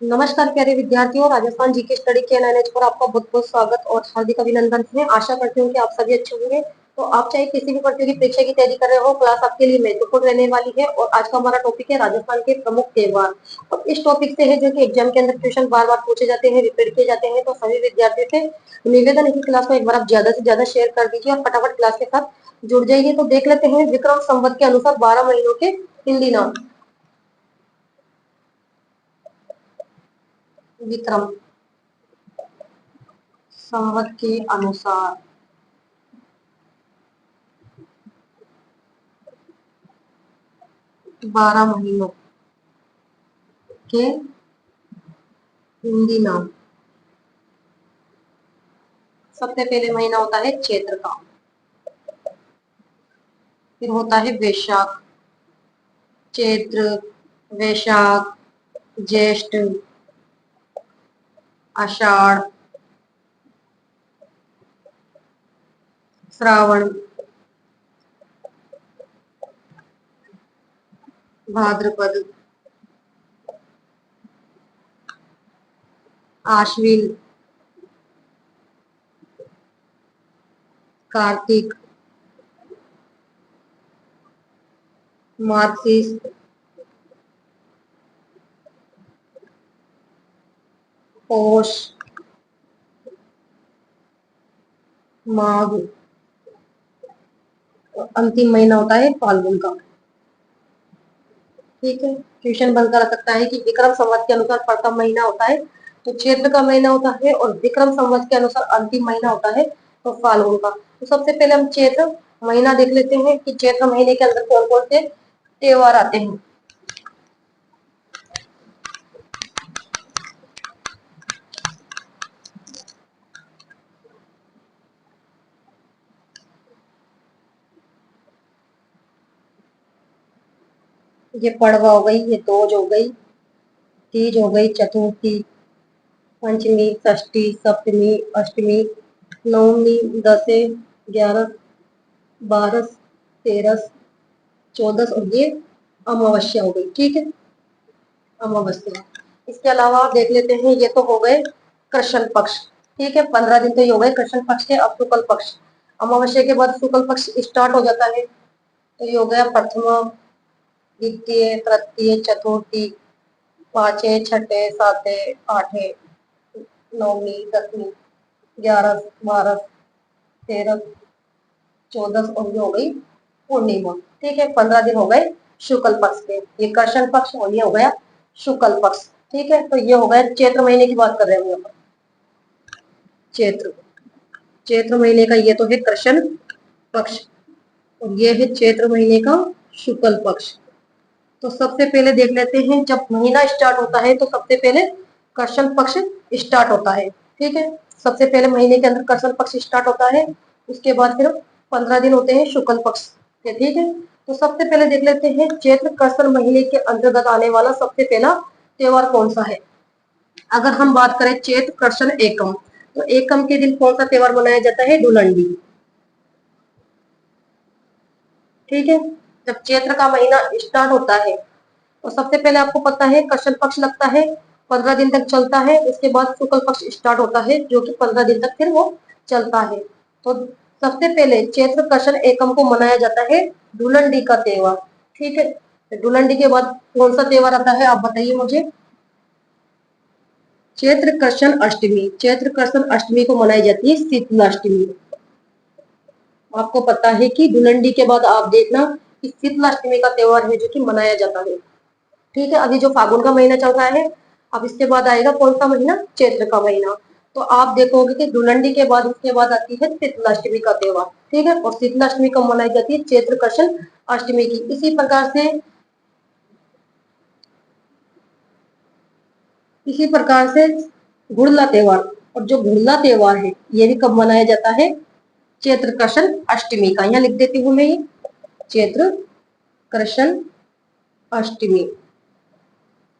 नमस्कार प्यारे विद्यार्थियों, राजस्थान जीके स्टडी के एनएच पर आपका बहुत बहुत स्वागत और हार्दिक अभिनंदन है। आशा करती हूँ कि आप सभी अच्छे होंगे। तो आप चाहे किसी भी प्रतियोगी परीक्षा की तैयारी कर रहे हो, क्लास आपके लिए महत्वपूर्ण रहने वाली है। और आज का हमारा टॉपिक है राजस्थान के प्रमुख त्योहार। और इस टॉपिक से है जो कि एग्जाम के अंदर क्वेश्चन बार बार पूछे जाते हैं, रिपीट किए जाते हैं। तो सभी विद्यार्थियों से निवेदन है कि क्लास को एक बार आप ज्यादा से ज्यादा शेयर कर दीजिए और फटाफट क्लास के साथ जुड़ जाइए। तो देख लेते हैं विक्रम संवत के अनुसार 12 महीनों के हिंदी नाम। विक्रम संवत के अनुसार 12 महीनों के हिंदी नाम। सबसे पहले महीना होता है चैत्र का, फिर होता है वैशाख, चैत्र, वैशाख, ज्येष्ठ, आषाढ़, श्रावण, भाद्रपद, आश्विन, कार्तिक, मार्गशीर्ष, पौष, माघ, अंतिम महीना होता है फाल्गुन का। ठीक है, क्वेश्चन बनकर आ सकता है कि विक्रम संवत के अनुसार प्रथम महीना होता है तो चैत्र का महीना होता है, और विक्रम संवत के अनुसार अंतिम महीना होता है तो फाल्गुन का। तो सबसे पहले हम चैत्र महीना देख लेते हैं कि चैत्र महीने के अंदर कौन कौन से त्योहार आते हैं। ये पड़वा हो गई, ये दोज हो गई, तीज हो गई, चतुर्थी, पंचमी, षष्ठी, सप्तमी, अष्टमी, नवमी, दशे, ग्यारह, बारस, तेरस, चौदस, और ये अमावस्या हो गई। ठीक है, अमावस्या। इसके अलावा आप देख लेते हैं, ये तो हो गए कृष्ण पक्ष। ठीक है, 15 दिन तो ये हो गए कृष्ण पक्ष के। अब शुक्ल पक्ष, अमावस्या के बाद शुक्ल पक्ष स्टार्ट हो जाता है। तो ये हो गया प्रथमा, द्वितीय, तृतीय, चतुर्थी, पांचवे, छठे, सातवें, आठवें, नौवीं, दसवीं, 11, 12, 13, 14, और ये हो गई पूर्णिमा। ठीक है, 15 दिन हो गए शुक्ल पक्ष के। ये कृष्ण पक्ष और ये हो गया शुक्ल पक्ष। ठीक है, तो ये हो गया चैत्र महीने की बात कर रहे हैं हम यहाँ पर। चैत्र, चैत्र महीने का ये तो है कृष्ण पक्ष, और ये है चैत्र महीने का शुक्ल पक्ष। तो सबसे पहले देख लेते हैं, जब महीना स्टार्ट होता है तो सबसे पहले कृष्ण पक्ष स्टार्ट होता है। ठीक है, सबसे पहले महीने के अंदर कृष्ण पक्ष स्टार्ट होता है। उसके बाद फिर 15 दिन होते हैं शुक्ल पक्ष के। ठीक है, तो सबसे पहले देख लेते हैं चैत्र कृष्ण महीने के अंतर्गत आने वाला सबसे पहला त्योहार कौन सा है। अगर हम बात करें चैत्र कृष्ण एकम, तो एकम के दिन कौन सा त्योहार मनाया जाता है, धुलंडी। ठीक है, जब चैत्र का महीना स्टार्ट होता है तो सबसे पहले आपको पता है कृष्ण पक्ष लगता है, 15 दिन तक चलता है। उसके बाद शुक्ल पक्ष स्टार्ट होता है जो कि 15 दिन तक फिर वो चलता है। तो सबसे पहले चैत्र कृष्ण एकम को मनाया जाता है धुलंडी का त्योहार। ठीक है, धुलंडी के बाद कौन सा त्योहार आता है, आप बताइए मुझे। चैत्र कृष्ण अष्टमी, चैत्र कृष्ण अष्टमी को मनाई जाती है शीतलाष्टमी। आपको पता है कि धुलंडी के बाद आप देखना कि शीतलाष्टमी का त्योहार है जो कि मनाया जाता है। ठीक है, अभी जो फागुन का महीना चल रहा है, अब इसके बाद आएगा कौन सा महीना, चैत्र का महीना। तो आप देखोगे कि धुलंडी के बाद उसके बाद आती है शीतलाष्टमी का त्योहार। ठीक है, और शीतलाष्टमी कब मनाई जाती है, चैत्र कृष्ण अष्टमी की। इसी प्रकार से गुड़ला त्योहार, और जो गुड़ला त्योहार है ये भी कब मनाया जाता है, चैत्र कृष्ण अष्टमी का। यहाँ लिख देती हूँ मैं, ये चैत्र कृष्ण अष्टमी,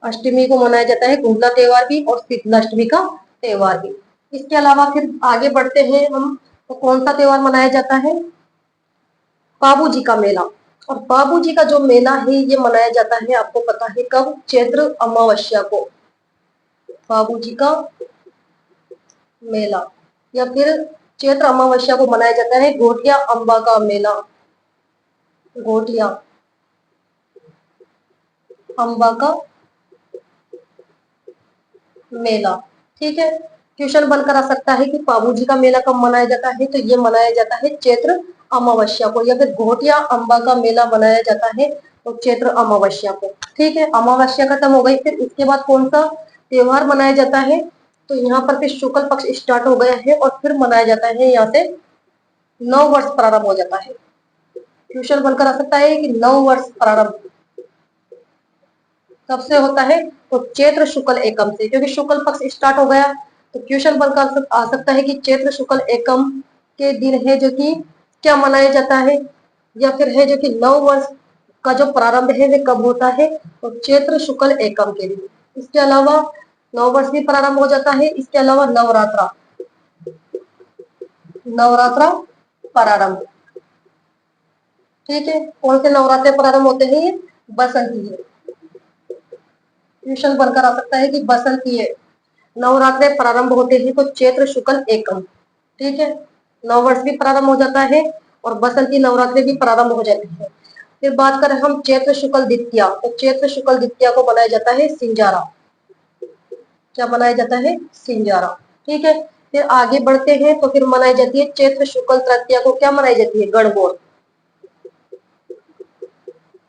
अष्टमी को मनाया जाता है गुड़ला त्योहार भी और शीतलाष्टमी का त्योहार भी। इसके अलावा फिर आगे बढ़ते हैं हम, तो कौन सा त्योहार मनाया जाता है, बाबूजी का मेला। और बाबूजी का जो मेला है ये मनाया जाता है, आपको पता है कब, चैत्र अमावस्या को। बाबूजी का मेला, या फिर चैत्र अमावस्या को मनाया जाता है घोटिया अम्बा का मेला, घोटिया अम्बा का मेला। ठीक है, क्वेश्चन बनकर आ सकता है कि बाबूजी का मेला कब मनाया जाता है, तो ये मनाया जाता है चैत्र अमावस्या को, या फिर घोटिया अम्बा का मेला मनाया जाता है तो चैत्र अमावस्या को। ठीक है, अमावस्या खत्म हो गई, फिर इसके बाद कौन सा त्योहार मनाया जाता है, तो यहाँ पर फिर शुक्ल पक्ष स्टार्ट हो गया है और फिर मनाया जाता है यहाँ से नव वर्ष प्रारंभ हो जाता है। क्वेश्चन बनकर आ सकता है कि नव वर्ष प्रारंभ कब से होता है, तो चैत्र शुक्ल एकम से, क्योंकि शुक्ल पक्ष स्टार्ट हो गया। तो क्वेश्चन बनकर आ सकता है कि चैत्र शुक्ल एकम के दिन है जो कि क्या मनाया जाता है, या फिर है जो कि नव वर्ष का जो प्रारंभ है वे कब होता है, तो चैत्र शुक्ल एकम के दिन। इसके अलावा नव वर्ष भी प्रारंभ हो जाता है, इसके अलावा नवरात्रा, नवरात्रा प्रारंभ। ठीक है, कौन से नवरात्रे प्रारंभ होते हैं, बसंती है। क्वेश्चन बनकर आ सकता है कि बसंती है नवरात्रे प्रारंभ होते हैं तो चैत्र शुक्ल एकम। ठीक है, नव वर्ष भी प्रारंभ हो जाता है और बसंती नवरात्रि भी प्रारंभ हो जाती है। फिर बात करें हम चैत्र शुक्ल द्वितीया, तो चैत्र शुक्ल द्वितीया को मनाया जाता है सिंजारा। क्या मनाया जाता है, सिंजारा। ठीक है, फिर आगे बढ़ते हैं तो फिर मनाई जाती है चैत्र शुक्ल तृतीया को, क्या मनाई जाती है, गणगौर।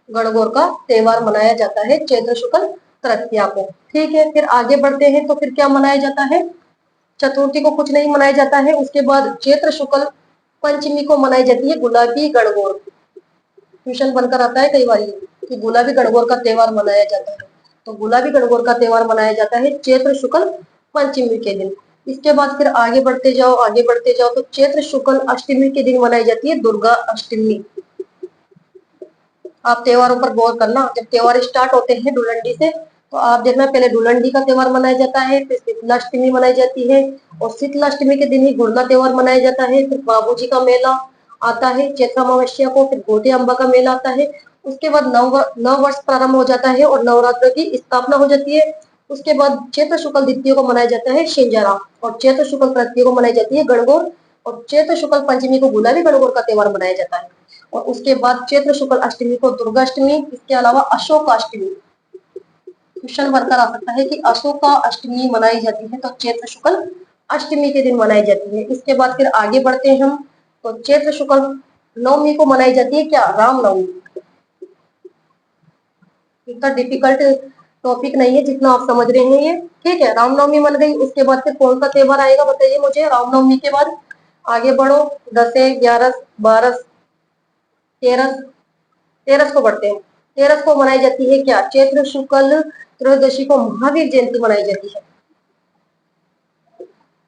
गणगौर का त्योहार मनाया जाता है चैत्र शुक्ल तृतीया को। ठीक है, फिर आगे बढ़ते हैं तो फिर क्या मनाया जाता है, चतुर्थी को कुछ नहीं मनाया जाता है। उसके बाद चैत्र शुक्ल पंचमी को मनाई जाती है गुलाबी गणगौर। क्वेश्चन बनकर आता है कई बार कि गुलाबी गणगौर का त्योहार मनाया जाता है, तो गुलाबी गणगौर का त्योहार मनाया जाता है चैत्र शुक्ल पंचमी के दिन। इसके बाद फिर आगे बढ़ते जाओ, आगे बढ़ते जाओ तो चैत्र शुक्ल अष्टमी के दिन मनाई जाती है दुर्गा अष्टमी। आप त्योहारों पर गौर करना, जब त्योहार स्टार्ट होते हैं धुलंडी से, तो आप देखना पहले धुलंडी का त्योहार मनाया जाता है, फिर शीतलाष्टमी मनाई जाती है, और शीतलाष्टमी के दिन ही गुड़ना त्योहार मनाया जाता है, फिर बाबूजी का मेला आता है चैत्र अमावस्या को, फिर गोटे अम्बा का मेला आता है। उसके बाद नव वर्ष प्रारंभ हो जाता है और नवरात्र की स्थापना हो जाती है। उसके बाद चैत्र शुक्ल द्वितीय को मनाया जाता है शिंजारा, और चैत्र शुक्ल तृतीय को मनाई जाती है गणगौर, और चैत्र शुक्ल पंचमी को गुलाबी गणगौर का त्योहार मनाया जाता है। और उसके बाद चैत्र शुक्ल अष्टमी को दुर्गाष्टमी, इसके अलावा अशोक अष्टमी। क्वेश्चन बनकर आ सकता है कि अशोक अष्टमी मनाई जाती है तो चैत्र शुक्ल अष्टमी के दिन मनाई जाती है। इसके बाद फिर आगे बढ़ते हैं हम, तो चैत्र शुक्ल नवमी को मनाई जाती है क्या, रामनवमी। इतना डिफिकल्ट टॉपिक नहीं है जितना आप समझ रहे हैं ये। ठीक है, रामनवमी मन गई। उसके बाद फिर कौन सा त्योहार आएगा बताइए मुझे, रामनवमी के बाद आगे बढ़ो, 10, 11, 12, 13, 13 को बढ़ते हैं। 13 को मनाई जाती है क्या, चैत्र शुक्ल त्रयोदशी को महावीर जयंती मनाई जाती है,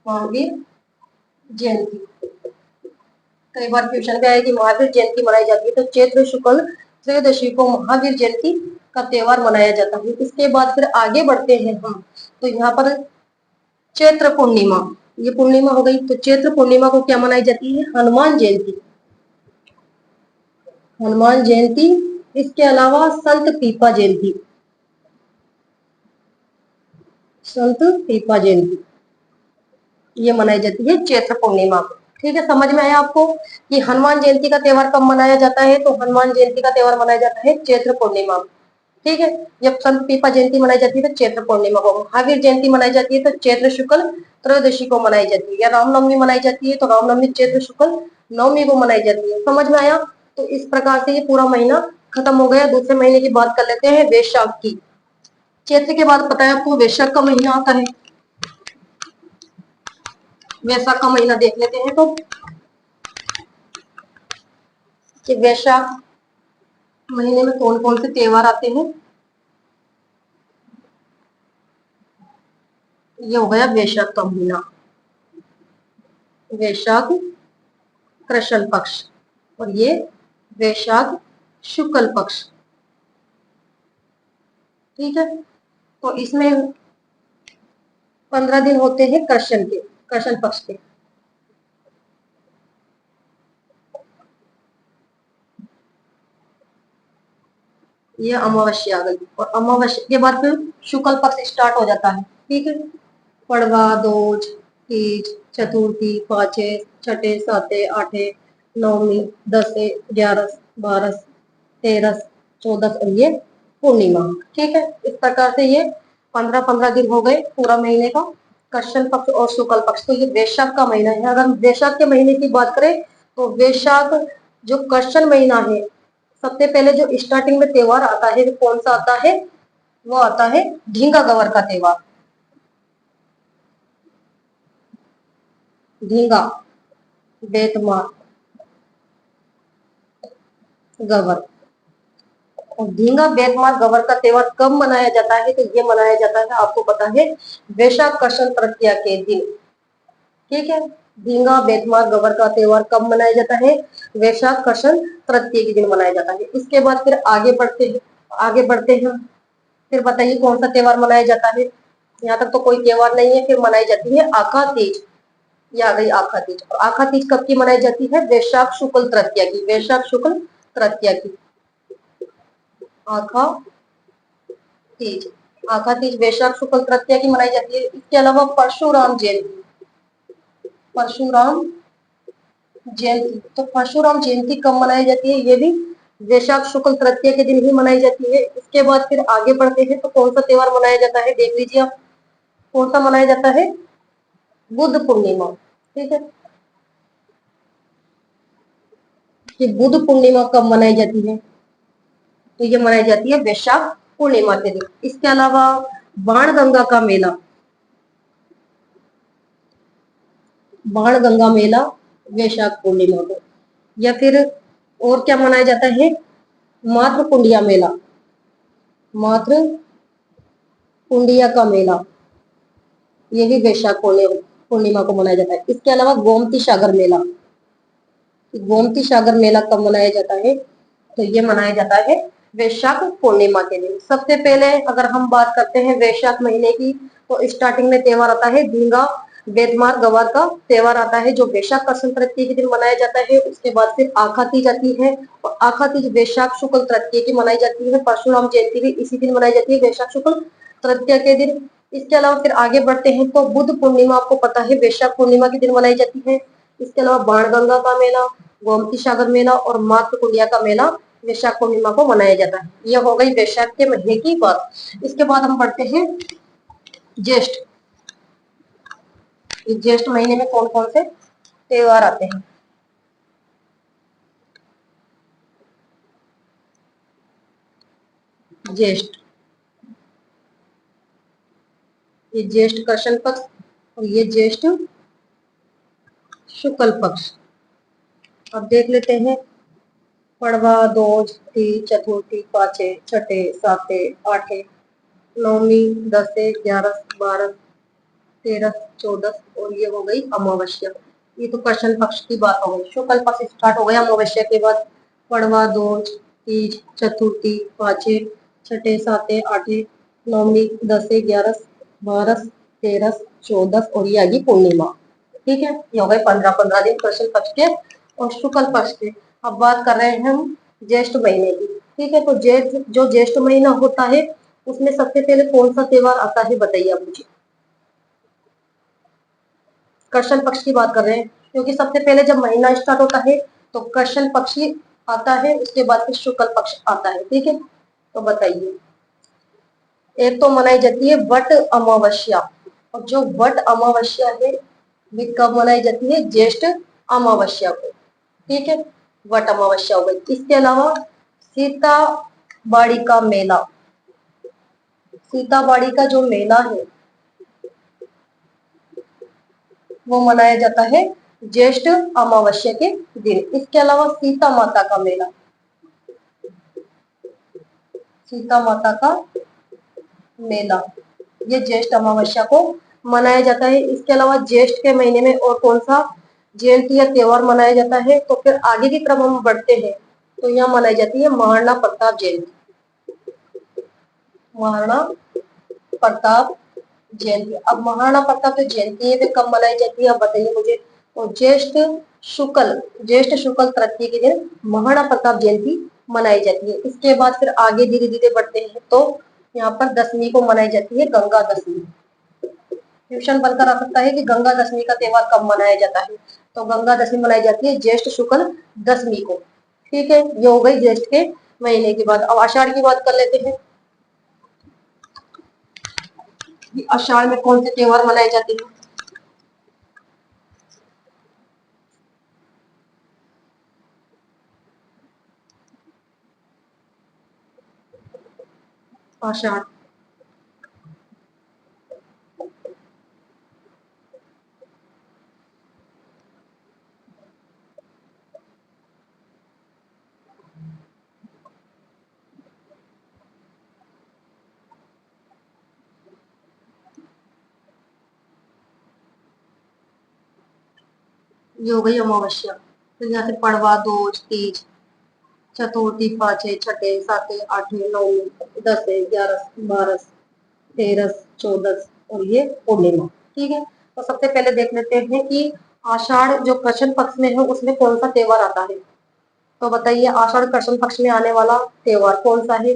महावीर जयंती। कई बार क्वेश्चन में आएगी महावीर जयंती मनाई जाती है, तो चैत्र शुक्ल त्रयोदशी को महावीर जयंती का त्योहार मनाया जाता है। इसके बाद फिर आगे बढ़ते हैं हम, तो यहाँ पर चैत्र पूर्णिमा, ये पूर्णिमा हो गई, तो चैत्र पूर्णिमा को क्या मनाई जाती है, हनुमान जयंती, हनुमान जयंती। इसके अलावा संत पीपा जयंती, संत पीपा जयंती ये मनाई जाती है चैत्र पूर्णिमा को। ठीक है, समझ में आया आपको कि हनुमान जयंती का त्योहार कब मनाया जाता है, तो हनुमान जयंती का त्योहार मनाया जाता है चैत्र पूर्णिमा। ठीक है, जब संत पीपा जयंती मनाई जाती है तो चैत्र पूर्णिमा को, महावीर जयंती मनाई जाती है तो चैत्र शुक्ल त्रयोदशी को मनाई जाती है, या रामनवमी मनाई जाती है तो रामनवमी चैत्र शुक्ल नवमी को मनाई जाती है। समझ में आया, तो इस प्रकार से ये पूरा महीना खत्म हो गया। दूसरे महीने की बात कर लेते हैं, वैशाख की। चैत्र के बाद पता है आपको वैशाख का महीना आता है, वैशाख का महीना देख लेते हैं तो कि वैशाख महीने में कौन कौन से त्योहार आते हैं। ये हो गया वैशाख का महीना, वैशाख कृष्ण पक्ष, और ये वैशाख शुक्ल पक्ष। ठीक है, तो इसमें 15 दिन होते हैं कृष्ण के, कृष्ण पक्ष के। ये अमावस्या आ गई, और अमावस्या के बाद फिर शुक्ल पक्ष स्टार्ट हो जाता है। ठीक है, पड़वा, दोज, तीज, चतुर्थी, पांचे, छठे, साते, आठे, नौमी, दसे, ग्यारस, बारस, तेरस, चौदस और ये पूर्णिमा। ठीक है, इस प्रकार से ये 15-15 दिन हो गए पूरा महीने का। कृष्ण पक्ष और शुक्ल पक्ष, तो ये वैशाख का महीना है। अगर हम वैशाख के महीने की बात करें तो वैशाख जो कृष्ण महीना है, सबसे पहले जो स्टार्टिंग में त्योहार आता है वो कौन सा आता है? वो आता है ढींगा गवर का त्योहार। ढींगा बेतमार गवर। और ढींगा बेतमार गवर का त्योहार कब मनाया जाता है? तो ये मनाया जाता है, आपको पता है, वैशाख कृष्ण तृतीया के दिन। ठीक है, ढींगा बेतमार गवर का त्योहार कब मनाया जाता है? वैशाख कृष्ण तृतीया के दिन मनाया जाता है। इसके बाद फिर आगे बढ़ते हैं। फिर बताइए कौन सा त्योहार मनाया जाता है? यहाँ तक तो कोई त्योहार नहीं है। फिर मनाई जाती है आखा तीज। ये आ गई आखा तीज। और आखा तीज कब की मनाई जाती है? वैशाख शुक्ल तृतीया की। वैशाख शुक्ल तृतीया की आखा तीज। आखा तीज वैशाख शुक्ल तृतीया की मनाई जाती है। इसके अलावा परशुराम जयंती। परशुराम जयंती, तो परशुराम जयंती कब मनाई जाती है? ये भी वैशाख शुक्ल तृतीया के दिन ही मनाई जाती है। इसके बाद फिर आगे बढ़ते हैं, तो कौन सा त्योहार मनाया जाता है? देख लीजिए आप, कौन सा मनाया जाता है? बुद्ध पूर्णिमा। ठीक है, कि बुद्ध पूर्णिमा कब मनाई जाती है? तो ये मनाई जाती है वैशाख पूर्णिमा के दिन। इसके अलावा बाण गंगा का मेला। बाण गंगा मेला वैशाख पूर्णिमा को। या फिर और क्या मनाया जाता है? मातृ कुंडिया मेला। मातृ कुंडिया का मेला, ये भी वैशाख पूर्णिमा को मनाया जाता है। इसके अलावा गोमती सागर मेला। गोमती सागर मेला कब मनाया जाता है? तो ये मनाया जाता है वैशाख पूर्णिमा के दिन। सबसे पहले अगर हम बात करते हैं वैशाख महीने की, तो स्टार्टिंग में त्योहार आता है ढींगा बेतमार गवार का त्योहार आता है, जो वैशाख कृष्ण तृतीया के दिन मनाया जाता है। उसके बाद फिर आखा तीज आती है, और आखा तीज वैशाख शुक्ल तृतीया की मनाई जाती है। परशुराम जयंती भी इसी दिन मनाई जाती है, वैशाख शुक्ल तृतीया के दिन। इसके अलावा फिर आगे बढ़ते हैं, तो बुद्ध पूर्णिमा आपको पता है वैशाख पूर्णिमा के दिन मनाई जाती है। इसके अलावा बाणगंगा का मेला, गोमती सागर मेला और मातृ कुंडिया का मेला वैशाख पूर्णिमा को मनाया जाता है। यह हो गई वैशाख के महीने की बात। इसके बाद हम बढ़ते हैं ज्येष्ठ। इस ज्येष्ठ महीने में कौन कौन से त्योहार आते हैं? ज्येष्ठ, ये ज्येष्ठ कृष्ण पक्ष और ये ज्येष्ठ शुक्ल पक्ष। अब देख लेते हैं। पड़वा, दोज, तीज, चतुर्थी, पांचे, छठे, साते, आठे, नौमी, दसे, ग्यारस, बारस, तेरस, चौदस और ये हो गई अमावस्या। ये तो कृष्ण पक्ष की बात हो गई। शुक्ल पक्ष स्टार्ट हो गया अमावस्या के बाद। पड़वा, दोज, तीज, चतुर्थी, पांचे, छठे, साते, आठे, नौमी, दसे, ग्यारस, बारस, तेरस, चौदस और ये आ गई पूर्णिमा। ठीक है, ये हो गए 15-15 दिन कृष्ण पक्ष के और शुक्ल पक्ष के। अब बात कर रहे हैं हम ज्येष्ठ महीने की। ठीक है, तो ज्येष्ठ महीना होता है, उसमें सबसे पहले कौन सा त्योहार आता है बताइए आप मुझे? कृष्ण पक्ष की बात कर रहे हैं, क्योंकि सबसे पहले जब महीना स्टार्ट होता है तो कृष्ण पक्ष ही आता है, उसके बाद फिर शुक्ल पक्ष आता है। ठीक है, तो बताइए। एक तो मनाई जाती है वट अमावस्या, और जो वट अमावस्या है वे कब मनाई जाती है? ज्येष्ठ अमावस्या को। ठीक है, वट अमावस्या हो गई। इसके अलावा सीता बाड़ी का मेला। सीता बाड़ी का जो मेला है वो मनाया जाता है ज्येष्ठ अमावस्या के दिन। इसके अलावा सीता माता का मेला, सीता माता का मेला, ये ज्येष्ठ अमावस्या को मनाया जाता है। इसके अलावा ज्येष्ठ के महीने में और कौन सा जयंती या त्योहार मनाया जाता है? तो फिर आगे की क्रम हम बढ़ते हैं, तो यहाँ मनाई जाती है महाराणा प्रताप जयंती। महाराणा प्रताप जयंती। अब महाराणा प्रताप जो जयंती है वे कब मनाई जाती है, आप बताइए मुझे? तो ज्येष्ठ शुक्ल तृतीया के दिन महाराणा प्रताप जयंती मनाई जाती है। इसके बाद फिर आगे धीरे धीरे बढ़ते हैं, तो यहाँ पर दशमी को मनाई जाती है गंगा दशमी। क्वेश्चन बनकर आ सकता है कि गंगा दशमी का त्योहार कब मनाया जाता है। तो गंगा दशमी मनाई जाती है ज्येष्ठ शुक्ल दशमी को। ठीक है, ये हो गई ज्येष्ठ के महीने की बात। अब आषाढ़ की बात कर लेते हैं। आषाढ़ में कौन से त्योहार मनाए जाते हैं। आषाढ़, ये हो गई अमावस्या। फिर यहाँ से पड़वा, दोष, तीज, चतुर्थी, पांचे, छठे, साते, आठे, नौवीं, दसे, 11, 12, 13, 14 और ये पूर्णिमा। ठीक है, तो सबसे पहले देख लेते हैं कि आषाढ़ जो कृष्ण पक्ष में है उसमें कौन सा त्योहार आता है। तो बताइए, आषाढ़ कृष्ण पक्ष में आने वाला त्योहार कौन सा है।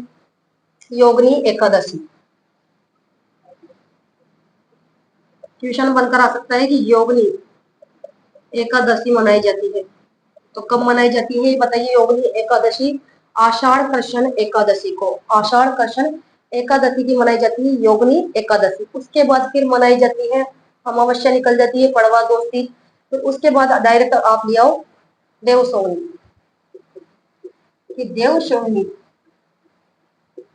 योगिनी एकादशी। ट्यूशन बनकर आ सकता है कि योगिनी एकादशी मनाई जाती है। तो कब मनाई जाती है ये बताइए। योगिनी एकादशी आषाढ़ कृष्ण एकादशी को, आषाढ़ कृष्ण एकादशी की मनाई जाती है योगिनी एकादशी। उसके बाद फिर मनाई जाती है अमावस्या, निकल जाती है पड़वा, दोस्ती। फिर उसके बाद डायरेक्ट आप ले आओ देव सोनी। कि देव सोनी,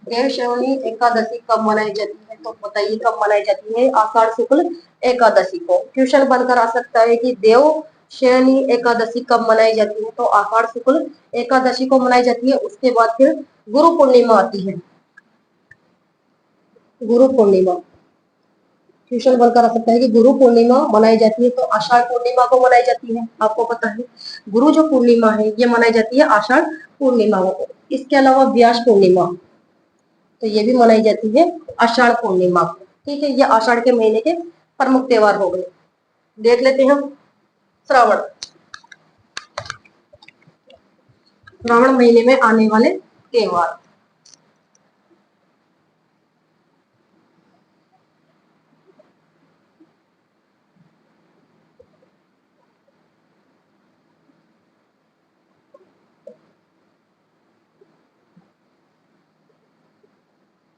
देव श्रवणी एकादशी कब मनाई जाती है। तो बताइए कब मनाई जाती है। आषाढ़ शुक्ल एकादशी को। क्वेश्चन बनकर आ सकता है कि देव श्रेणी एकादशी कब मनाई जाती है। तो आषाढ़ शुक्ल एकादशी को मनाई जाती है। उसके बाद फिर गुरु पूर्णिमा आती है। गुरु पूर्णिमा, क्वेश्चन बनकर आ सकता है कि गुरु पूर्णिमा मनाई जाती है। तो आषाढ़ पूर्णिमा को मनाई जाती है, आपको पता है। गुरु जो पूर्णिमा है ये मनाई जाती है आषाढ़ पूर्णिमा को। इसके अलावा व्यास पूर्णिमा, तो ये भी मनाई जाती है आषाढ़ पूर्णिमा को। ठीक है, ये आषाढ़ के महीने के प्रमुख त्योहार हो गए। देख लेते हैं हम श्रावण। श्रावण महीने में आने वाले त्योहार।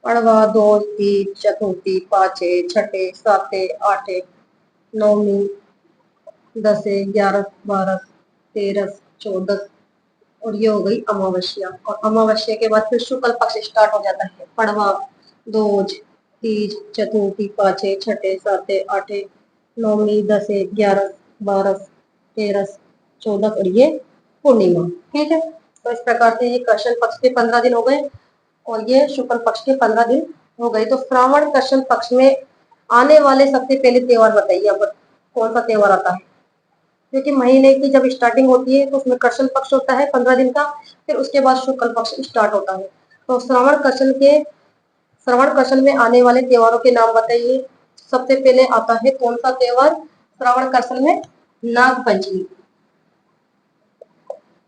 पड़वा, दोष, तीज, चतुर्थी, पांचे, छठे, साते, आठे, नौवीं, दसे, 11, 12, 13, 14 और ये हो गई अमावस्या। और अमावस्या के बाद फिर शुक्ल पक्ष स्टार्ट हो जाता है। पड़वा, दोज, तीज, चतुर्थी, पांचे, छठे, साते, आठे, नौवीं, दसे, 11, 12, 13, 14 और ये पूर्णिमा। ठीक है, तो इस प्रकार से ये कृष्ण पक्ष के 15 दिन हो गए और ये शुक्ल पक्ष के 15 दिन हो गए। तो श्रावण कृष्ण पक्ष में आने वाले सबसे पहले त्योहार बताइए अब कौन सा त्योहार आता है। क्योंकि महीने की जब स्टार्टिंग होती है तो उसमें कृष्ण पक्ष होता है 15 दिन का, फिर उसके बाद शुक्ल पक्ष स्टार्ट होता है। तो श्रावण कृष्ण में आने वाले त्योहारों के नाम बताइए। सबसे पहले आता है कौन सा त्योहार श्रावण कृष्ण में। नाग पंचमी।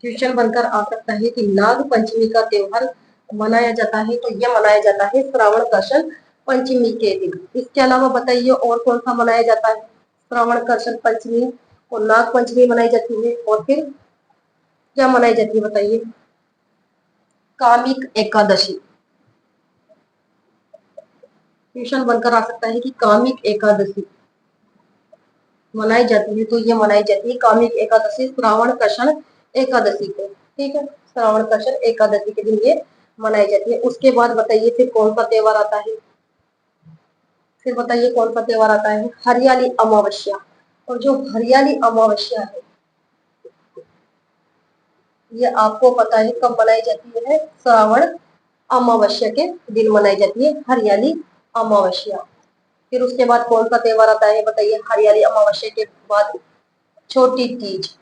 क्वेश्चन बनकर आ सकता है कि नाग पंचमी का त्योहार मनाया जाता है। तो यह मनाया जाता है श्रावण कृष्ण पंचमी के दिन। इसके अलावा बताइए और कौन सा मनाया जाता है। श्रावण कृष्ण पंचमी और नाग पंचमी मनाई जाती है और फिर क्या मनाई जाती है बताइए। कामिक एकादशी। क्वेश्चन बनकर आ सकता है कि कामिक एकादशी मनाई जाती है। तो ये मनाई जाती है कामिक एकादशी श्रावण कृष्ण एकादशी को। ठीक है, श्रावण कृष्ण एकादशी के दिन ये मनाई जाती है। उसके बाद बताइए फिर कौन सा त्योहार आता है। फिर बताइए कौन सा त्योहार आता है। हरियाली अमावस्या। और जो हरियाली अमावस्या है ये आपको पता है कब मनाई जाती है। श्रावण अमावस्या के दिन मनाई जाती है हरियाली अमावस्या। फिर उसके बाद कौन सा त्योहार आता है बताइए। हरियाली अमावस्या के बाद छोटी तीज।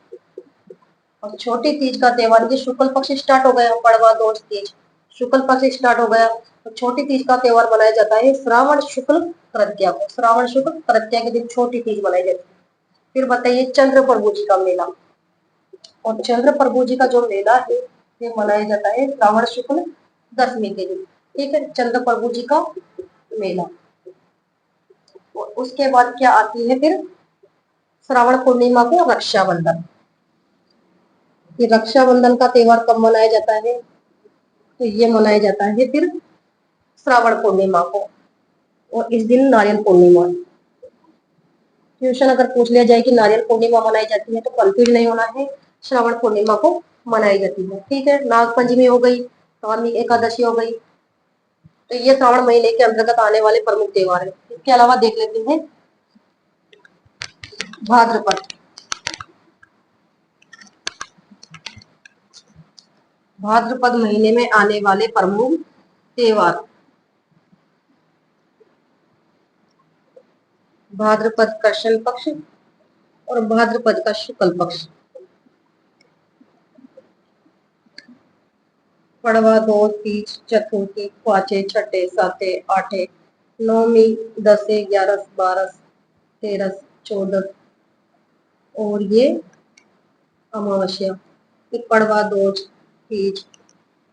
और छोटी तीज का त्योहार ये शुक्ल पक्ष स्टार्ट हो गया। पड़वा, दोष, तीज शुक्ल पक्ष स्टार्ट हो गया। तो छोटी तीज का त्योहार मनाया जाता है श्रावण शुक्ल तृतीया को। श्रावण शुक्ल तृतीया के दिन छोटी तीज मनाई जाती है। फिर बताइए चंद्र प्रभु जी का मेला। और चंद्र प्रभु जी का जो मेला है ये मनाया जाता है श्रावण शुक्ल दशमी के दिन। ठीक है, चंद्र प्रभु जी का मेला। और उसके बाद क्या आती है फिर श्रावण पूर्णिमा को रक्षाबंधन। ये रक्षाबंधन का त्योहार कब मनाया जाता है? तो ये मनाया जाता है फिर श्रावण पूर्णिमा को, और इस दिन नारियल पूर्णिमा। क्वेश्चन अगर पूछ लिया जाए कि नारियल पूर्णिमा मनाई जाती है तो कंफ्यूज नहीं होना है, श्रावण पूर्णिमा को मनाई जाती है। ठीक है, नाग पंचमी हो गई, स्वामी एकादशी हो गई, तो ये श्रावण महीने के अंतर्गत आने वाले प्रमुख त्योहार है। इसके अलावा देख लेते हैं भाद्रपद। भाद्रपद महीने में आने वाले प्रमुख त्योहार, भाद्रपद कृष्ण पक्ष और भाद्रपद का शुक्ल पक्ष। पड़वा, दोष, तीज, चतुर्थी, पांचे, छठे, साते, आठे, नौमी, दसे, ग्यारह, बारह, तेरह, चौदह और ये अमावस्या। पड़वा, दोष, तीज,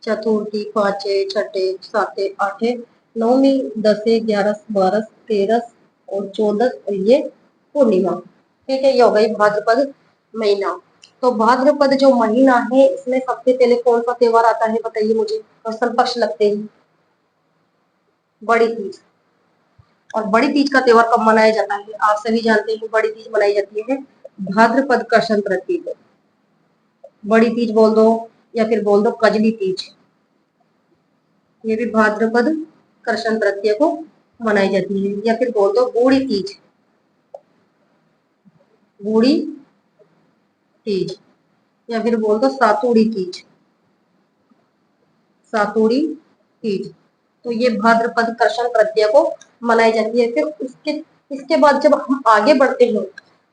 चतुर्थी, पांचे, छठे, साते, आठे, नौमी, दसे, ग्यारह, बारह, तेरह और चौदह और ये पूर्णिमा। ठीक है, ये हो गई भाद्रपद महीना। तो भाद्रपद जो महीना है इसमें सबसे पहले कौन सा त्योहार आता है बताइए मुझे? कृष्ण पक्ष लगते ही बड़ी तीज। और बड़ी तीज का त्योहार कब मनाया जाता है? आप सभी जानते हैं बड़ी तीज मनाई जाती है भाद्रपद कृष्ण तृतीया को। बड़ी तीज बोल दो या फिर बोल दो कजली तीज, ये भी भाद्रपद कृष्ण तृतीया को मनाई जाती है। या फिर बोल दो बूढ़ी तीज, बूढ़ी तीज, या फिर बोल दो सातुड़ी तीज, सातुड़ी तीज। तो ये भाद्रपद कृष्ण तृतीया को मनाई जाती है। फिर उसके इसके बाद जब हम आगे बढ़ते हैं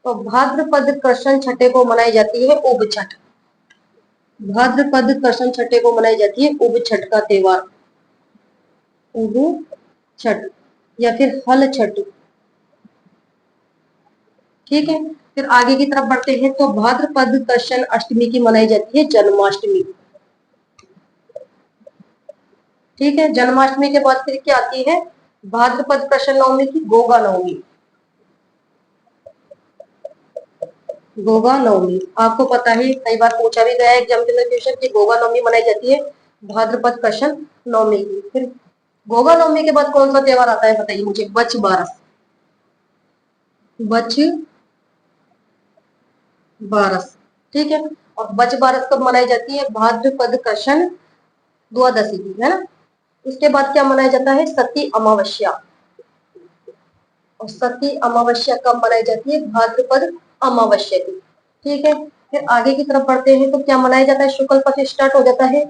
तो भाद्रपद कृष्ण छठे को मनाई जाती है उब छठ। भाद्रपद कृष्ण छठे को मनाई जाती है उब छठ का त्योहार, उब छठ या फिर हल छठ। ठीक है, फिर आगे की तरफ बढ़ते हैं तो भाद्रपद कृष्ण अष्टमी की मनाई जाती है जन्माष्टमी। ठीक है, जन्माष्टमी के बाद फिर क्या आती है? भाद्रपद कृष्ण नवमी की गोगा नवमी। गोगा नवमी आपको पता है, कई बार पूछा भी गया है एग्जाम के अंदर क्वेश्चन की गोगा नवमी मनाई जाती है भाद्रपद कृष्ण नवमी की। फिर गोगा नवमी के बाद कौन सा त्योहार आता है बताइए मुझे? बच बारस। बच बारस। ठीक है, और बच बारस कब मनाई जाती है? भाद्रपद कृष्ण द्वादशी की, है ना। उसके बाद क्या मनाया जाता है? सती अमावस्या। और सती अमावस्या कब मनाई जाती है? भाद्रपद अमावस्या की। ठीक है, फिर आगे की तरफ बढ़ते हैं तो क्या मनाया जाता है? शुक्ल पक्ष स्टार्ट हो जाता है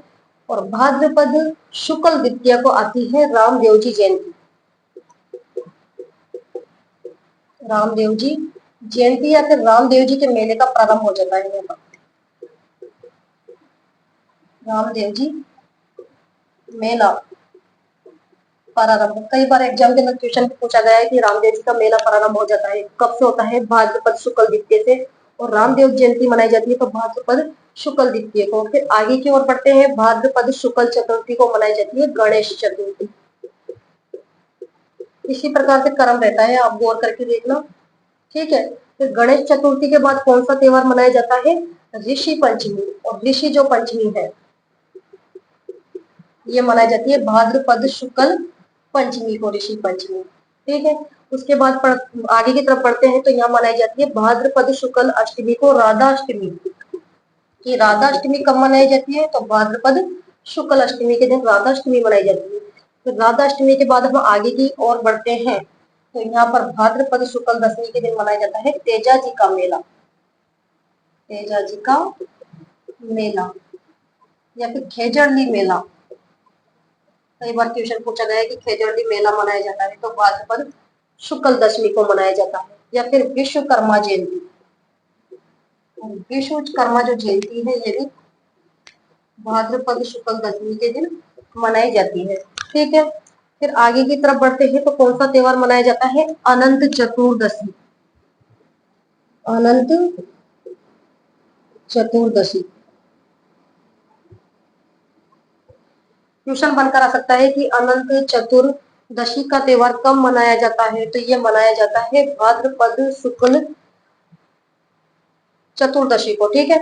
और भाद्रपद शुक्ल द्वितीया को आती है रामदेव जी जयंती। रामदेव जी जयंती या फिर रामदेव जी के मेले का प्रारंभ हो जाता है यहाँ पर। रामदेव जी मेला प्रारंभ, कई बार एग्जाम के अंदर क्वेश्चन पूछा गया है कि रामदेव जी का मेला प्रारंभ हो जाता है कब से होता है? भाद्रपद शुक्ल द्वितीय से। और रामदेव जयंती मनाई जाती है तो भाद्रपद शुक्ल द्वितीय को। फिर आगे की ओर बढ़ते हैं, भाद्रपद शुक्ल चतुर्थी को मनाई जाती है गणेश चतुर्थी। इसी प्रकार से क्रम रहता है, आप गौर करके देखना। ठीक है, फिर गणेश चतुर्थी के बाद कौन सा त्योहार मनाया जाता है? ऋषि पंचमी। और ऋषि जो पंचमी है ये मनाई जाती है भाद्रपद शुक्ल पंचमी को, ऋषि पंचमी। ठीक है, उसके बाद आगे की तरफ बढ़ते हैं तो यहाँ मनाई जाती है भाद्रपद शुक्ल अष्टमी को राधा अष्टमी। कि राधा अष्टमी कब मनाई जाती है? तो भाद्रपद शुक्ल अष्टमी के दिन राधा अष्टमी मनाई जाती है। फिर राधा अष्टमी के बाद हम आगे की ओर बढ़ते हैं तो यहाँ पर भाद्रपद शुक्ल दशमी के दिन मनाया जाता है तेजा जी का मेला। तेजा जी का मेला या फिर खेजड़ली मेला। कई बार क्वेश्चन पूछा गया है कि खेजड़ली मेला मनाया जाता है तो भाद्रपद शुक्ल दशमी को मनाया जाता है। या फिर विश्वकर्मा जयंती। विश्वकर्मा जो जयंती है ये भी भाद्रपद शुक्ल दशमी के दिन मनाई जाती है। ठीक है, फिर आगे की तरफ बढ़ते हैं तो कौन सा त्योहार मनाया जाता है? अनंत चतुर्दशी। अनंत चतुर्दशी क्वेश्चन बनकर आ सकता है कि अनंत चतुर्दशी दशी का त्योहार कब मनाया जाता है? तो ये मनाया जाता है भाद्रपद शुक्ल चतुर्दशी को। ठीक है,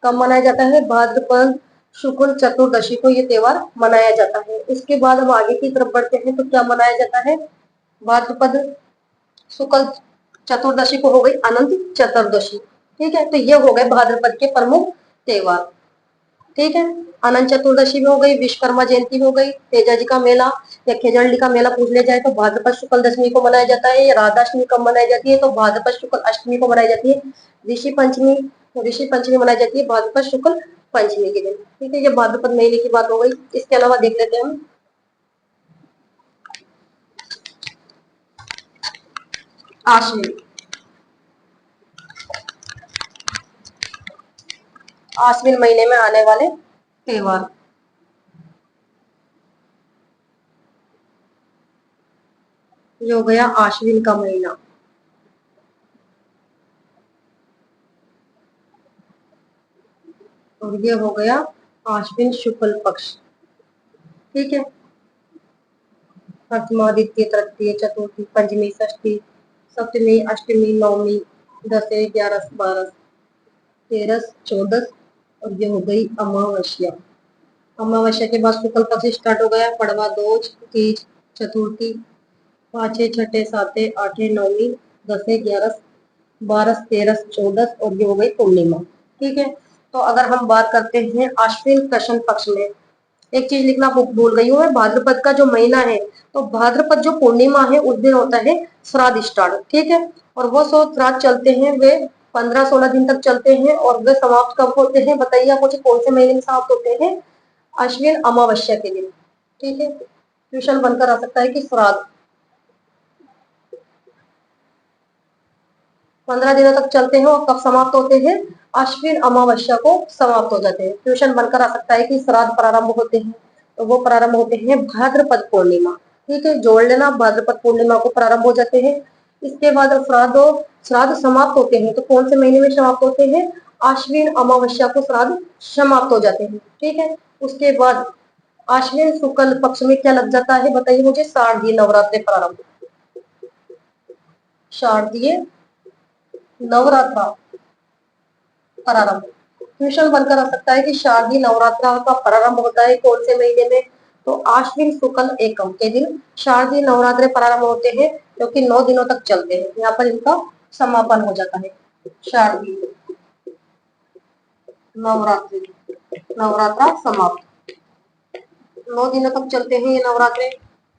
कब मनाया जाता है? भाद्रपद शुक्ल चतुर्दशी को ये त्योहार मनाया जाता है। इसके बाद हम आगे की तरफ बढ़ते हैं तो क्या मनाया जाता है? भाद्रपद शुक्ल चतुर्दशी को हो गई अनंत चतुर्दशी। ठीक है, तो ये हो गए भाद्रपद के प्रमुख त्योहार। ठीक है, अनंत चतुर्दशी में हो गई, विश्वकर्मा जयंती हो गई, तेजा जी का मेला या खेजड़ली का मेला पूछ लिया जाए तो भाद्रपद शुक्ल दशमी को मनाया जाता है। या राधाष्टमी कब मनाई जाती है? तो भाद्रपद शुक्ल अष्टमी को मनाई जाती है। ऋषि पंचमी मनाई जाती है भाद्रपद शुक्ल पंचमी के दिन। ठीक है, ये भाद्रपद महीने की बात हो गई। इसके अलावा देख लेते हैं हम आश्विन। आश्विन महीने में आने वाले त्योहार। ये हो गया आश्विन का महीना। और ये हो गया आश्विन शुक्ल पक्ष। ठीक है, प्रथमादित्य, तृतीय, चतुर्थी, पंचमी, षष्ठी, सप्तमी, अष्टमी, नवमी, दसवीं, 11, 12, 13, 14 और ये हो गई अमावस्या। अमावस्या के बाद शुक्ल पक्ष स्टार्ट हो गया। पड़वा, दोज, तीज, चतुर्थी, पांचवे, छठे, सातवें, आठवें, नौवीं, 10, 11, 12, 13, 14 और ये हो गई पूर्णिमा। ठीक है, तो अगर हम बात करते हैं अश्विन कृष्ण पक्ष में, एक चीज लिखना भूल गई हूँ मैं, भाद्रपद का जो महीना है तो भाद्रपद जो पूर्णिमा है उस दिन होता है श्राद्ध स्टार्ट। ठीक है, और वो श्राद्ध चलते हैं वे 15-16 दिन तक चलते हैं। और वे समाप्त कब होते हैं बताइए आप मुझे, कौन से महीने में समाप्त होते हैं? अश्विन अमावस्या के दिन। ठीक है, क्वेश्चन बनकर आ सकता है कि श्राद्ध 15 दिनों तक चलते हैं और कब समाप्त होते हैं? अश्विन अमावस्या को समाप्त हो जाते हैं। क्वेश्चन बनकर आ सकता है कि श्राद्ध प्रारंभ होते हैं तो वो प्रारंभ होते हैं भाद्रपद पूर्णिमा। ठीक है, जोड़ लेना, भाद्रपद पूर्णिमा को प्रारंभ हो जाते हैं। इसके बाद श्राद्ध समाप्त होते हैं तो कौन से महीने में समाप्त होते हैं? अश्विन अमावस्या को श्राद्ध समाप्त हो जाते हैं। ठीक है, उसके बाद अश्विन शुक्ल पक्ष में क्या लग जाता है बताइए मुझे? शारदीय नवरात्रि प्रारंभ। शारदीय नवरात्रा प्रारंभ। क्वेश्चन बनकर आ सकता है कि शारदीय नवरात्रा का प्रारंभ होता है कौन से महीने में? तो आश्विन शुक्ल एकम के दिन शारदीय नवरात्रे प्रारंभ होते हैं जो कि 9 दिनों तक चलते हैं। यहाँ पर इनका समापन हो जाता है। शारदीय नवरात्रि, नवरात्रा समाप्त। 9 दिनों तक चलते हैं ये नवरात्रे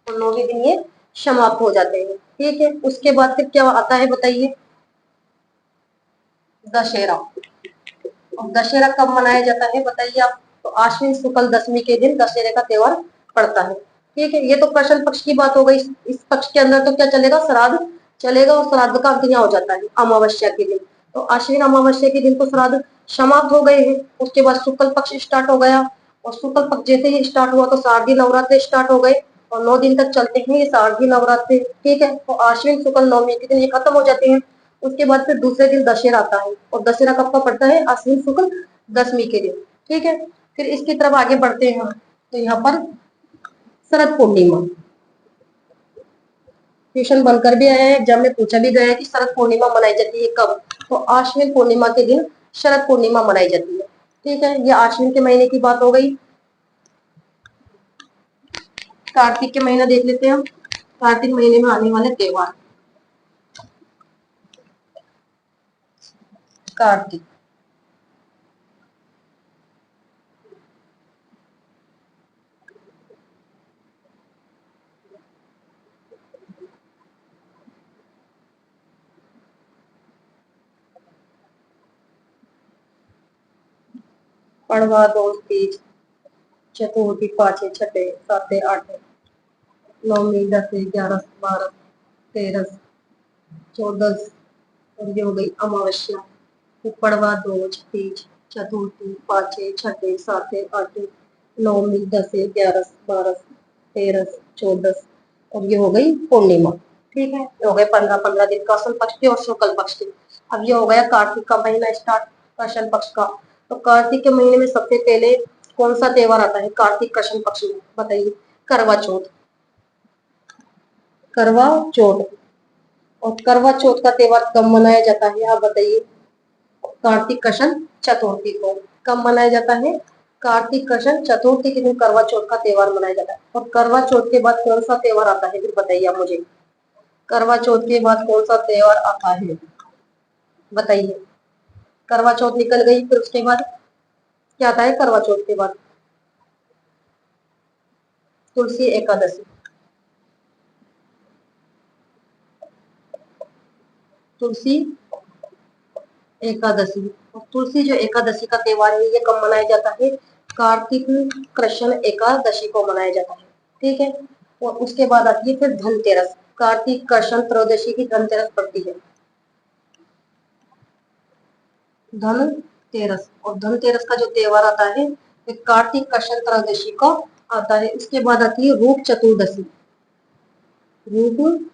और 9 दिन ये समाप्त हो जाते हैं। ठीक है, उसके बाद फिर क्या आता है बताइए? दशहरा। अब दशहरा कब मनाया जाता है बताइए आप? तो आश्विन शुक्ल दशमी के दिन दशहरे का त्योहार पड़ता है। ठीक है, ये तो कृष्ण पक्ष की बात हो गई। इस पक्ष के अंदर तो क्या चलेगा? श्राद्ध चलेगा और श्राद्ध का अंत यहाँ हो जाता है अमावस्या के दिन। तो आश्विन अमावस्या के दिन तो श्राद्ध समाप्त हो गए हैं। उसके बाद शुक्ल पक्ष स्टार्ट हो गया और शुक्ल पक्ष जैसे ही स्टार्ट हुआ तो शारदीय नवरात्रि स्टार्ट हो गए और 9 दिन तक चलते हैं ये शारदीय नवरात्रि। ठीक है, तो आश्विन शुक्ल नवमी के दिन ये खत्म हो जाते हैं। उसके बाद फिर दूसरे दिन दशहरा आता है और दशहरा कब का पड़ता है? अश्विन शुक्ल दशमी के दिन। ठीक है, फिर इसकी तरफ आगे बढ़ते हैं तो यहाँ पर शरद पूर्णिमा। क्वेश्चन बनकर भी आया है, एग्जाम में पूछा भी गया है कि शरद पूर्णिमा मनाई जाती है कब? तो आश्विन पूर्णिमा के दिन शरद पूर्णिमा मनाई जाती है। ठीक है, ये आश्विन के महीने की बात हो गई। कार्तिक के महीना देख लेते हैं हम। कार्तिक महीने में आने वाले त्योहार। कार्तिक, पड़वा, दोष, तीज, चतुर्थी, पांचवे, छठे, सातवें, आठवें, नौवीं, 10, 11, 12, 13, 14 और ये हो गई अमावस्या। फिर पड़वा, दोज, तीज, चतुर्थी, पांचवे, छठे, सातवें, आठवें, नौवीं, 10, 11, 12, 13, 14 और ये हो गई पूर्णिमा। ठीक है, ये हो गए 15-15 दिन कृष्ण पक्ष के और शुक्ल पक्ष के। अब ये हो गया कार्तिक का महीना स्टार्ट कृष्ण पक्ष का। तो कार्तिक के महीने में सबसे पहले कौन सा त्योहार आता है कार्तिक कृष्ण पक्ष में बताइए? करवा चौथ। करवा चौथ। और करवा चौथ का त्योहार कब मनाया जाता है आप बताइए? कार्तिक कृष्ण चतुर्थी को। कब मनाया जाता है? कार्तिक कृष्ण चतुर्थी के दिन करवा चौथ का त्योहार मनाया जाता है। और करवा चौथ के बाद कौन सा त्योहार आता है फिर बताइए आप मुझे? करवा चौथ के बाद कौन सा त्योहार आता है बताइए? करवा चौथ निकल गई, फिर उसके बाद क्या आता है? करवा चौथ के बाद तुलसी एकादशी। तुलसी एकादशी। तुलसी जो एकादशी का त्योहार है ये कब मनाया जाता है? कार्तिक कृष्ण एकादशी को मनाया जाता है। ठीक है। और उसके बाद आती है फिर धनतेरस। कार्तिक कृष्ण त्रयोदशी की धनतेरस पड़ती है। धनतेरस। और धनतेरस का जो त्योहार आता है ये कार्तिक कृष्ण त्रयोदशी को आता है। इसके बाद आती है रूप चतुर्दशी। रूप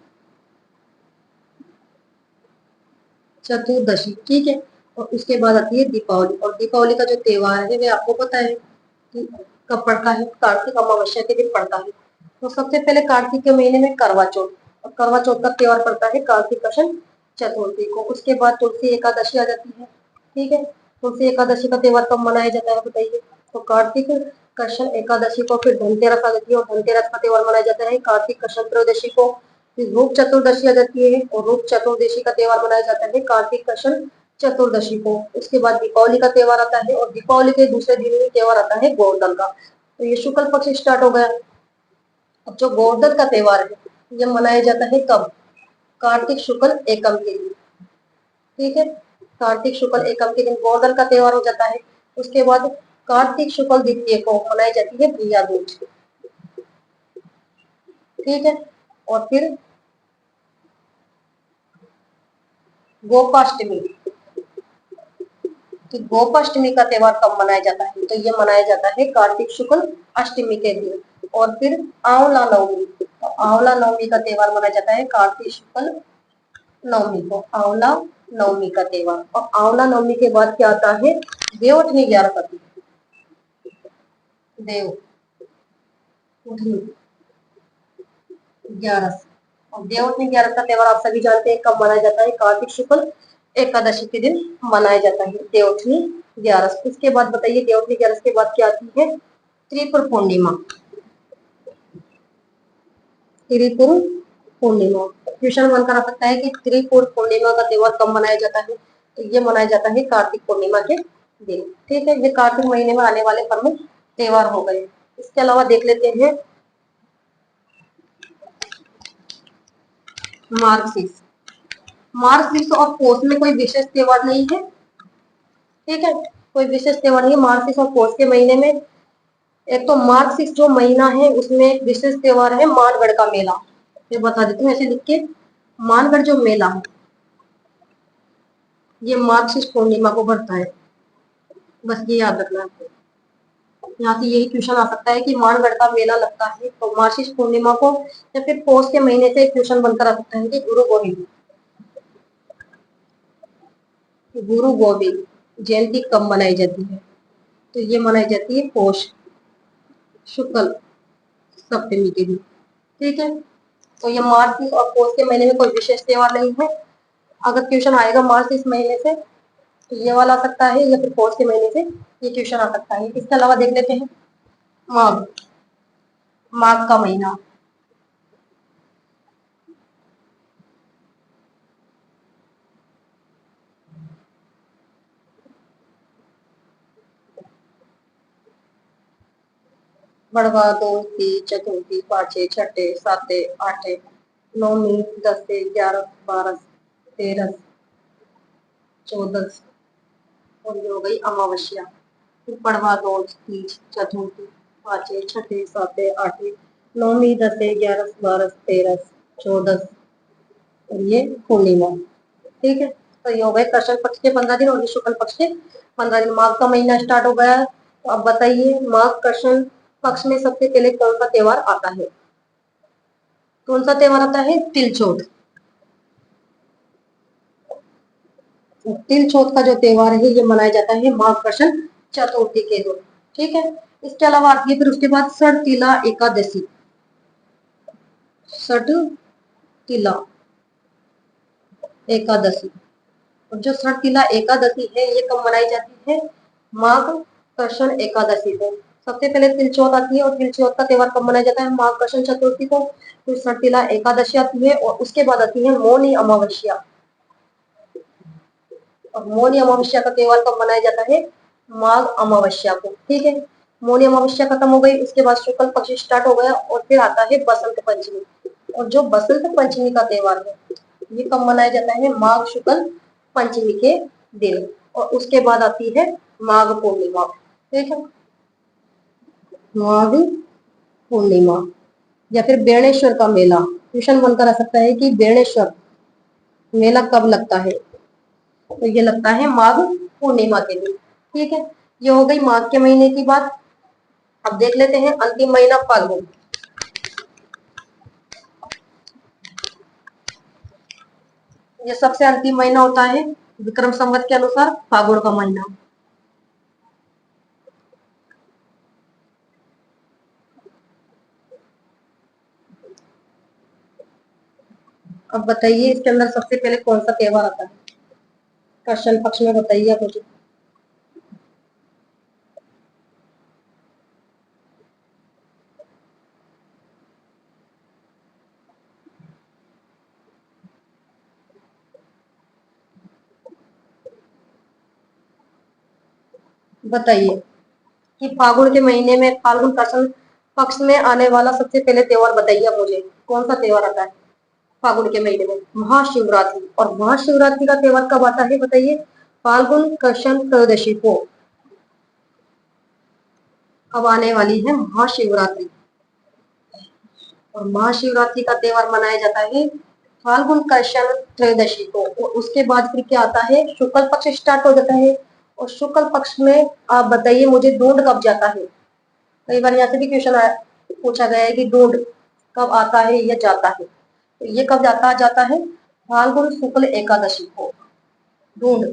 चतुर्दशी। ठीक है। और उसके बाद आती है दीपावली। और दीपावली का जो त्योहार है वे आपको पता है कि कब पड़ता है? कार्तिक अमावस्या के दिन पड़ता है। तो सबसे पहले कार्तिक के महीने में करवा चौथ। और करवा चौथ का त्योहार पड़ता है कार्तिक कृष्ण चतुर्थी को। उसके बाद तुलसी एकादशी आ जाती है। ठीक है। तुलसी एकादशी का त्योहार कब मनाया जाता है बताइए? तो कार्तिक कृष्ण एकादशी को। फिर धनतेरस आ जाती है और धनतेरस का त्योहार मनाया जाता है कार्तिक कृष्ण त्रयोदशी को। फिर रूप चतुर्दशी आ जाती है और रूप चतुर्दशी का त्योहार मनाया जाता है कार्तिक कृष्ण चतुर्दशी को। उसके बाद दीपावली का त्योहार आता है और दीपावली के दूसरे दिन ही त्योहार आता है गोवर्धन का। तो ये शुक्ल पक्ष स्टार्ट हो गया। अब जो गोवर्धन का त्योहार है ये मनाया जाता है कब? कार्तिक शुक्ल एकम के दिन। ठीक है। कार्तिक शुक्ल एकम के दिन गोवर्धन का त्योहार हो जाता है। उसके बाद कार्तिक शुक्ल द्वितीय को मनाई जाती है भैया दूज। ठीक है। और फिर गोपाष्टमी। तो गोपाष्टमी का त्योहार कब मनाया जाता है? तो ये मनाया जाता है कार्तिक शुक्ल अष्टमी के दिन। और फिर आंवला नवमी। तो आंवला नवमी का त्योहार मनाया जाता है कार्तिक शुक्ल नवमी को। आंवला नवमी का त्योहार। और आंवला नवमी के बाद क्या आता है? देवउठनी ग्यारह आती है। देव उठनी ग्यारस। और देवउठनी ग्यारस का त्योहार आप सभी जानते हैं कब मनाया जाता है? कार्तिक शुक्ल एकादशी के दिन मनाया जाता है देवउठनी ग्यारस। इसके बाद बताइए देवउठनी ग्यारस के बाद क्या आती है? त्रिपुर पूर्णिमा। त्रिपुर पूर्णिमा। क्वेश्चन बनकर आ सकता है कि त्रिपुर पूर्णिमा का त्योहार कब मनाया जाता है? तो ये मनाया जाता है कार्तिक पूर्णिमा के दिन। ठीक है। ये कार्तिक महीने में आने वाले प्रमुख त्योहार हो गए। इसके अलावा देख लेते हैं मार्गशीर्ष। मार्गशीर्ष और पौष में कोई विशेष त्योहार नहीं है। ठीक है। कोई विशेष त्योहार नहीं है मार्गशीर्ष और पौष के महीने में। एक तो मार्गशीर्ष जो महीना है उसमें एक विशेष त्योहार है मानगढ़ का मेला। ये बता देती हूँ ऐसे लिख के। मानगढ़ जो मेला है ये मार्गशीर्ष पूर्णिमा को भरता है। बस ये याद रखना है। यहाँ से यही क्वेश्चन आ सकता है कि मानगढ़ का मेला लगता है तो मार्गशीर्ष पूर्णिमा को। या फिर पौष के महीने से क्वेश्चन बनकर आ सकता है कि गुरु गोविंद जयंती कब मनाई जाती है? तो ये मनाई जाती है पौष शुक्ल सप्तमी के दिन। ठीक है। तो ये मार्च और पौष के महीने में कोई विशेष त्योहार नहीं है। अगर क्वेश्चन आएगा मार्च इस महीने से तो ये वाला आ सकता है या फिर पौष के महीने से ये क्वेश्चन आ सकता है। इसके अलावा देख लेते हैं माघ। माघ का महीना। बड़वा दो तीज चतुर्थी पांचे छठे साते आठे नौमी दसे ग्यारह बारह तेरह चौदह और ये हो गई अमावस्या। फिर पड़वा दो तीज चतुर्थी पांचे छठे साते आठे नौमी दसे ग्यारह बारह तेरह चौदह और ये पूर्णिमा। ठीक है। तो ये हो गए कृष्ण पक्ष के 15 दिन और शुक्ल पक्ष के 15 दिन। माघ का महीना स्टार्ट हो गया। तो अब बताइए माघ कृष्ण पक्ष में सबसे पहले कौन सा त्योहार आता है? कौन सा त्योहार आता है? तिल चौथ। तिल चौथ का जो त्योहार है ये मनाया जाता है माघ कृष्ण चतुर्थी के दिन। ठीक है। इसके अलावा आती है फिर उसके बाद सड़ तिला एकादशी। सठ तिला एकादशी। और जो तिला एकादशी है ये कब मनाई जाती है? माघ कृष्ण एकादशी को। सबसे पहले तिलचौथ आती है और तिलचौथ का त्योहार कब मनाया जाता है? माघ कृष्ण चतुर्थी को। फिर तिला एकादशी आती है और उसके बाद आती है मौनी अमावस्या। और मौनी अमावस्या का त्योहार कब मनाया जाता है? माघ अमावस्या को। ठीक है, मौनी अमावस्या खत्म हो गई, उसके बाद शुक्ल पक्ष स्टार्ट हो गया और फिर आता है बसंत पंचमी। और जो बसंत पंचमी का त्योहार है ये कब मनाया जाता है? माघ शुक्ल पंचमी के दिन। और उसके बाद आती है माघ पूर्णिमा। ठीक है, माघ पूर्णिमा या फिर बेणेश्वर का मेला। क्वेश्चन बनकर आ सकता है कि बेणेश्वर मेला कब लगता है? तो ये लगता है माघ पूर्णिमा के दिन। ठीक है, ये हो गई माघ के महीने की बात। अब देख लेते हैं अंतिम महीना फाल्गुन। ये सबसे अंतिम महीना होता है विक्रम संवत के अनुसार फागुन का महीना। अब बताइए इसके अंदर सबसे पहले कौन सा त्योहार आता है? कृष्ण पक्ष में बताइए आप मुझे। बताइए कि फागुन के महीने में फाल्गुन कृष्ण पक्ष में आने वाला सबसे पहले त्योहार बताइए आप मुझे, कौन सा त्योहार आता है फागुन के महीने में? महाशिवरात्रि। और महाशिवरात्रि का त्योहार कब आता है बताइए? फाल्गुन कृष्ण त्रयोदशी को। अब आने वाली है महाशिवरात्रि। और महाशिवरात्रि का त्योहार मनाया जाता है फाल्गुन कृष्ण त्रयोदशी को। और उसके बाद फिर क्या आता है? शुक्ल पक्ष स्टार्ट हो जाता है। और शुक्ल पक्ष में आप बताइए मुझे दूंड कब जाता है? कई बार यहाँ से भी क्वेश्चन पूछा गया है कि दूंड कब आता है या जाता है। तो ये कब जाता है? फाल्गुन शुक्ल एकादशी को। दूंड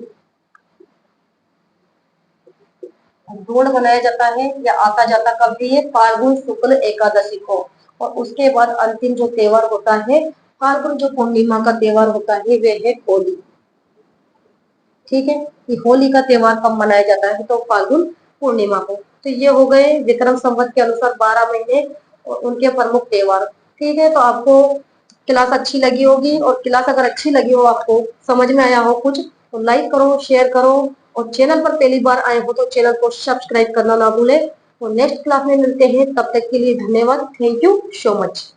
दूंड मनाया जाता है या आता जाता कब भी है? फाल्गुन शुक्ल एकादशी को। और उसके बाद अंतिम जो त्योहार होता है फाल्गुन जो पूर्णिमा का त्योहार होता है वे है होली। ठीक है, कि होली का त्योहार कब मनाया जाता है? तो फाल्गुन पूर्णिमा को। तो ये हो गए विक्रम संवत के अनुसार 12 महीने और उनके प्रमुख त्योहार। ठीक है, तो आपको क्लास अच्छी लगी होगी और क्लास अगर अच्छी लगी हो, आपको समझ में आया हो कुछ, तो लाइक करो, शेयर करो और चैनल पर पहली बार आए हो तो चैनल को सब्सक्राइब करना ना भूले। तो नेक्स्ट क्लास में मिलते हैं, तब तक के लिए धन्यवाद। Thank you so much.